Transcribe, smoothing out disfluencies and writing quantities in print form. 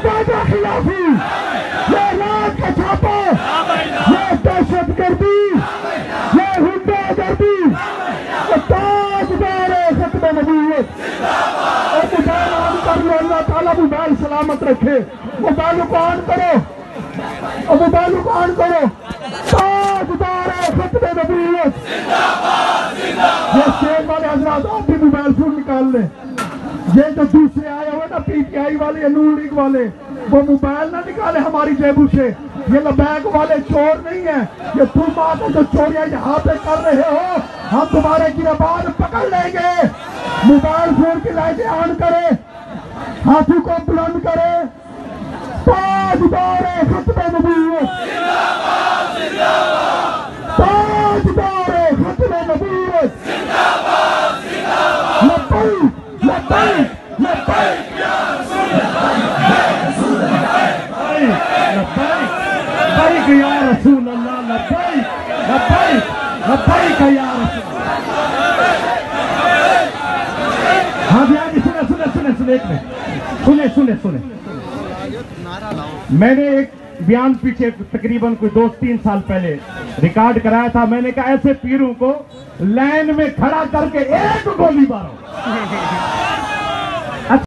وعدہ خلافی، یہ رات کا چھاپا، یہ دہشت گردی، یہ ہنڈا گردی، یہ تاجدار ختم نبوت۔ اور موبائل آن کر لو، اللہ تعالیٰ موبائل سلامت رکھے۔ موبائل کو آن کرو، اور موبائل کو آن کرو۔ تاجدار ختم نبوت۔ یہ اسٹیج والے حضرات آپ بھی موبائل فون نکال لیں۔ یہ جو دوسرے آئے ہوئے نا پی ٹی آئی والے یا نون لیگ والے، وہ موبائل نہ نکالے ہماری جیبوں سے۔ یہ لبیک والے چور نہیں ہیں، یہ تم آتے جو چوریاں یہاں پہ کر رہے ہو، ہم تمہارے گربان پکڑ لیں گے۔ موبائل فون کی لائٹیں آن کرے، ہاتھوں کو بلند کرے۔ تاجدار ختم نبوت، تاجدار ختم نبوت۔ لبیک لبیک لبیک یا رسول لبیک یا رسول اللہ، لبیک لبیک لبیک یا رسول اللہ۔ ہاں جی، آگے سنیں سنیں سنیں سنیں ایک منٹ، سنیں سنیں سنیں۔ میں نے ایک بیان پیچھے تقریباً کوئی 2-3 سال پہلے ریکارڈ کرایا تھا۔ میں نے کہا ایسے پیروں کو لائن میں کھڑا کر کے ایک گولی مارو۔